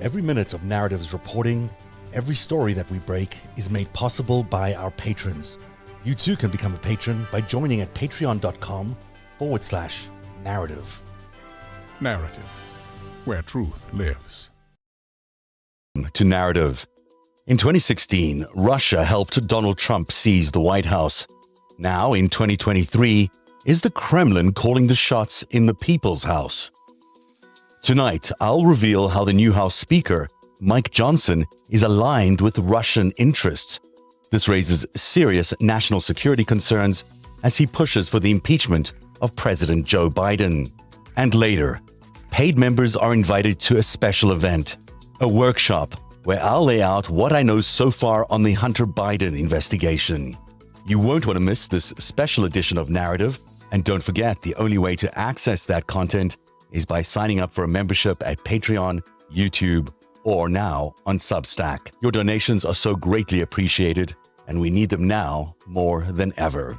Every minute of Narrative's reporting, every story that we break is made possible by our patrons. You too can become a patron by joining at patreon.com/narrative. Narrative, where truth lives. To Narrative. In 2016, Russia helped Donald Trump seize the White House. Now, in 2023, is the Kremlin calling the shots in the People's House? Tonight, I'll reveal how the new House Speaker, Mike Johnson, is aligned with Russian interests. This raises serious national security concerns as he pushes for the impeachment of President Joe Biden. And later, paid members are invited to a special event, a workshop, where I'll lay out what I know so far on the Hunter Biden investigation. You won't want to miss this special edition of Narrative, and don't forget, the only way to access that content is by signing up for a membership at Patreon, YouTube, or now on Substack. Your donations are so greatly appreciated, and we need them now more than ever.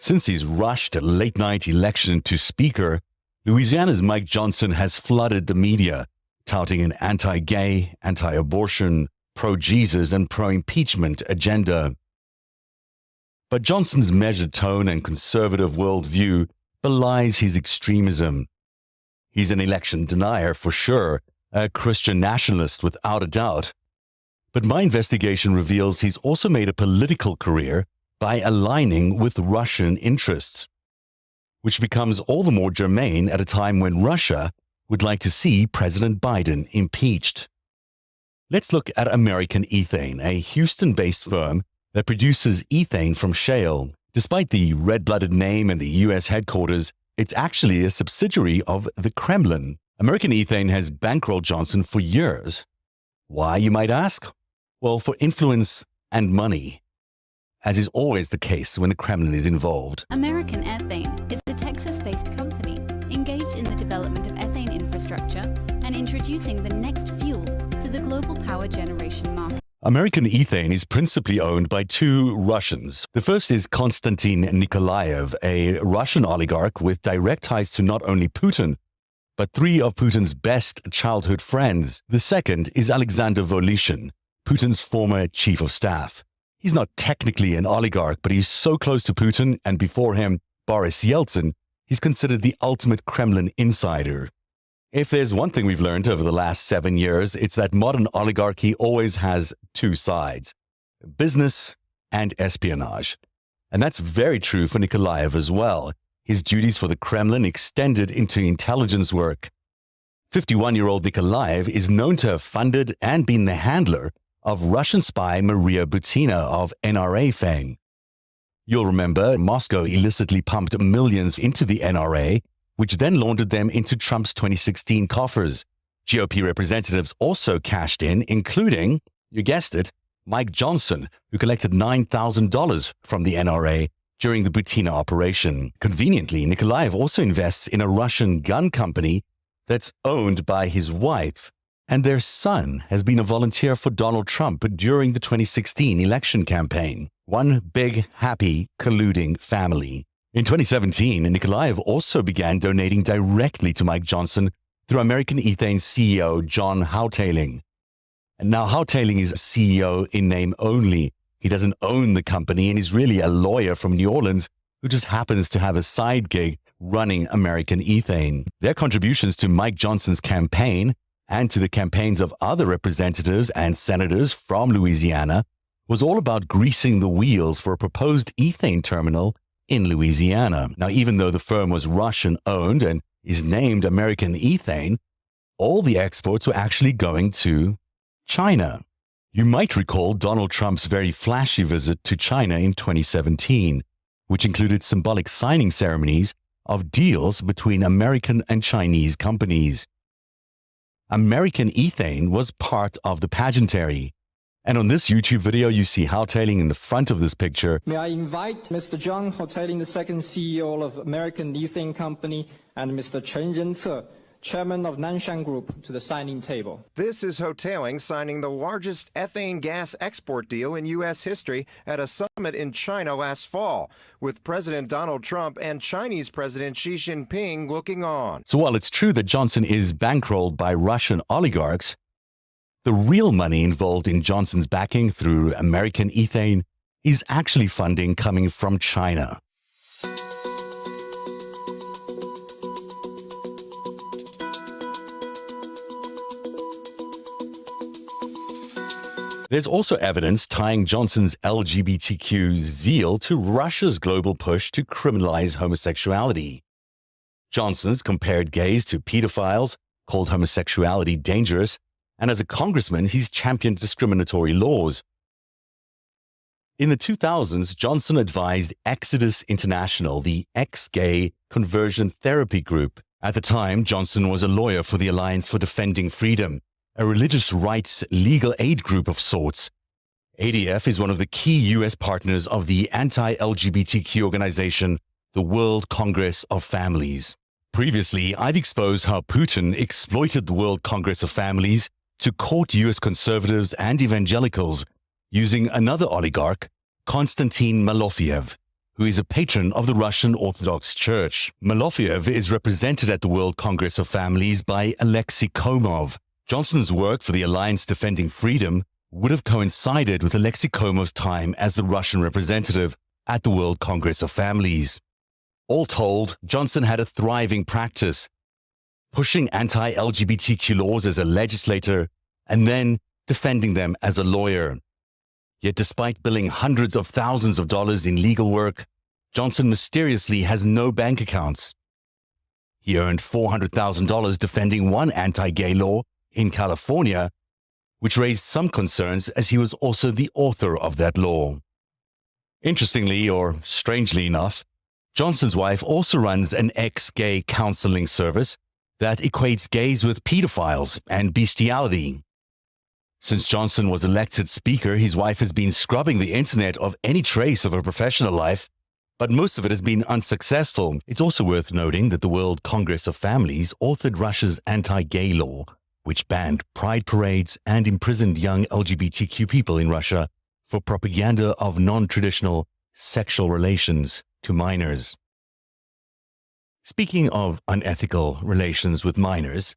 Since his rushed late-night election to Speaker, Louisiana's Mike Johnson has flooded the media, touting an anti-gay, anti-abortion, pro-Jesus, and pro-impeachment agenda. But Johnson's measured tone and conservative worldview belies his extremism. He's an election denier for sure, a Christian nationalist without a doubt. But my investigation reveals he's also made a political career by aligning with Russian interests, which becomes all the more germane at a time when Russia would like to see President Biden impeached. Let's look at American Ethane, a Houston-based firm that produces ethane from shale. Despite the red-blooded name and the U.S. headquarters, it's actually a subsidiary of the Kremlin. American Ethane has bankrolled Johnson for years. Why, you might ask? Well, for influence and money, as is always the case when the Kremlin is involved. American Ethane is a Texas-based company engaged in the development of ethane infrastructure and introducing the next fuel to the global power generation market. American Ethane is principally owned by two Russians. The first is Konstantin Nikolaev, a Russian oligarch with direct ties to not only Putin, but three of Putin's best childhood friends. The second is Alexander Voloshin, Putin's former chief of staff. He's not technically an oligarch, but he's so close to Putin, and before him, Boris Yeltsin, he's considered the ultimate Kremlin insider. If there's one thing we've learned over the last 7 years, it's that modern oligarchy always has two sides: business and espionage. And that's very true for Nikolaev as well. His duties for the Kremlin extended into intelligence work. 51-year-old Nikolaev is known to have funded and been the handler of Russian spy Maria Butina of NRA fame. You'll remember Moscow illicitly pumped millions into the NRA, which then laundered them into Trump's 2016 coffers. GOP representatives also cashed in, including, you guessed it, Mike Johnson, who collected $9,000 from the NRA during the Butina operation. Conveniently, Nikolaev also invests in a Russian gun company that's owned by his wife, and their son has been a volunteer for Donald Trump during the 2016 election campaign. One big, happy, colluding family. In 2017, Nikolaev also began donating directly to Mike Johnson through American Ethane's CEO, John Houtaling. And now Houtaling is a CEO in name only. He doesn't own the company and is really a lawyer from New Orleans who just happens to have a side gig running American Ethane. Their contributions to Mike Johnson's campaign and to the campaigns of other representatives and senators from Louisiana was all about greasing the wheels for a proposed ethane terminal in Louisiana. Now, even though the firm was Russian-owned and is named American Ethane, all the exports were actually going to China. You might recall Donald Trump's very flashy visit to China in 2017, which included symbolic signing ceremonies of deals between American and Chinese companies. American Ethane was part of the pageantry. And on this YouTube video, you see Houtaling in the front of this picture. May I invite Mr. John Houtaling, the second CEO of American Ethane Company, and Mr. Chen Rence, chairman of Nanshan Group, to the signing table. This is Hoteling signing the largest ethane gas export deal in U.S. history at a summit in China last fall, with President Donald Trump and Chinese President Xi Jinping looking on. So while it's true that Johnson is bankrolled by Russian oligarchs, the real money involved in Johnson's backing through American ethane is actually funding coming from China. There's also evidence tying Johnson's LGBTQ zeal to Russia's global push to criminalize homosexuality. Johnson's compared gays to pedophiles, called homosexuality dangerous, and as a congressman, he's championed discriminatory laws. In the 2000s, Johnson advised Exodus International, the ex-gay conversion therapy group. At the time, Johnson was a lawyer for the Alliance for Defending Freedom, a religious rights legal aid group of sorts. ADF is one of the key U.S. partners of the anti-LGBTQ organization, the World Congress of Families. Previously, I've exposed how Putin exploited the World Congress of Families to court U.S. conservatives and evangelicals using another oligarch, Konstantin Malofeev, who is a patron of the Russian Orthodox Church. Malofeev is represented at the World Congress of Families by Alexei Komov. Johnson's work for the Alliance Defending Freedom would have coincided with Alexei Komov's time as the Russian representative at the World Congress of Families. All told, Johnson had a thriving practice, pushing anti-LGBTQ laws as a legislator and then defending them as a lawyer. Yet despite billing hundreds of thousands of dollars in legal work, Johnson mysteriously has no bank accounts. He earned $400,000 defending one anti-gay law in California, which raised some concerns as he was also the author of that law. Interestingly, or strangely enough, Johnson's wife also runs an ex-gay counseling service that equates gays with pedophiles and bestiality. Since Johnson was elected speaker, his wife has been scrubbing the internet of any trace of her professional life, but most of it has been unsuccessful. It's also worth noting that the World Congress of Families authored Russia's anti-gay law, which banned pride parades and imprisoned young LGBTQ people in Russia for propaganda of non-traditional sexual relations to minors. Speaking of unethical relations with minors,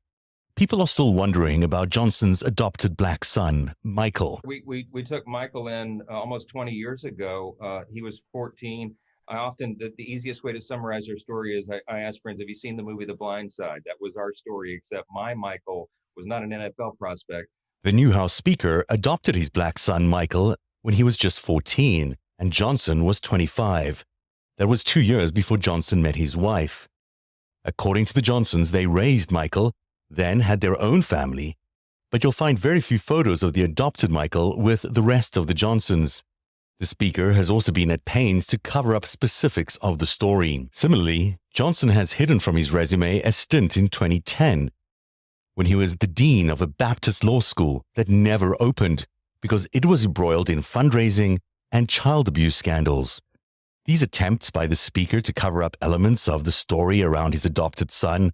people are still wondering about Johnson's adopted black son, Michael. We took Michael in almost 20 years ago. He was 14. The easiest way to summarize our story is I ask friends, have you seen the movie The Blind Side? That was our story, except my Michael was not an NFL prospect. The new House Speaker adopted his black son, Michael, when he was just 14, and Johnson was 25. That was 2 years before Johnson met his wife. According to the Johnsons, they raised Michael, then had their own family, but you'll find very few photos of the adopted Michael with the rest of the Johnsons. The speaker has also been at pains to cover up specifics of the story. Similarly, Johnson has hidden from his resume a stint in 2010, when he was the dean of a Baptist law school that never opened because it was embroiled in fundraising and child abuse scandals. These attempts by the speaker to cover up elements of the story around his adopted son,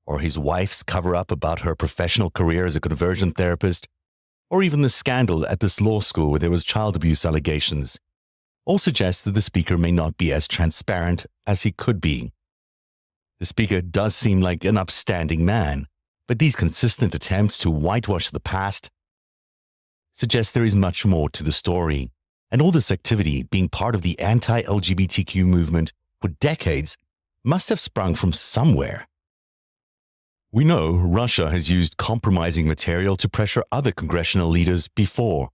or his wife's cover-up about her professional career as a conversion therapist, or even the scandal at this law school where there was child abuse allegations, all suggest that the speaker may not be as transparent as he could be. The speaker does seem like an upstanding man, but these consistent attempts to whitewash the past suggest there is much more to the story. And all this activity, being part of the anti-LGBTQ movement for decades, must have sprung from somewhere. We know Russia has used compromising material to pressure other congressional leaders before.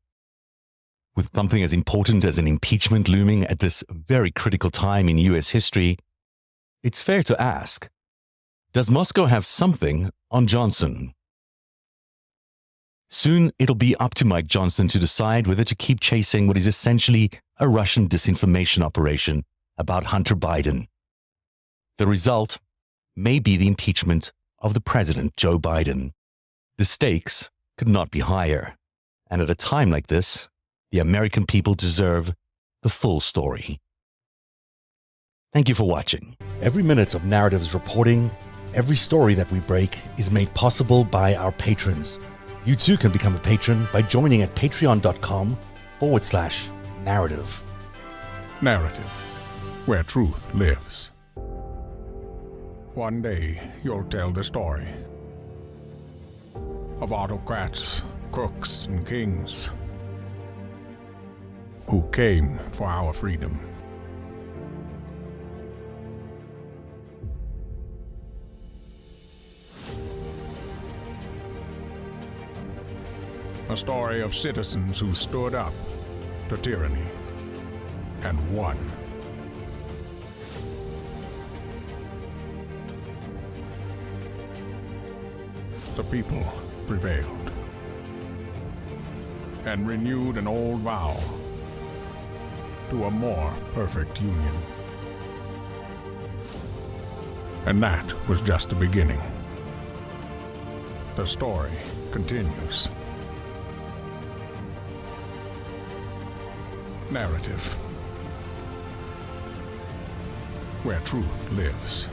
With something as important as an impeachment looming at this very critical time in U.S. history, it's fair to ask, does Moscow have something on Johnson? Soon, it'll be up to Mike Johnson to decide whether to keep chasing what is essentially a Russian disinformation operation about Hunter Biden. The result may be the impeachment of the President Joe Biden. The stakes could not be higher, and at a time like this, the American people deserve the full story. Thank you for watching. Every minute of Narrative's reporting, Every story that we break is made possible by our patrons. You too can become a patron by joining at patreon.com/narrative. Narrative, where truth lives. One day you'll tell the story of autocrats, crooks, and kings who came for our freedom. A story of citizens who stood up to tyranny and won. The people prevailed and renewed an old vow to a more perfect union. And that was just the beginning. The story continues. Narrative, where truth lives.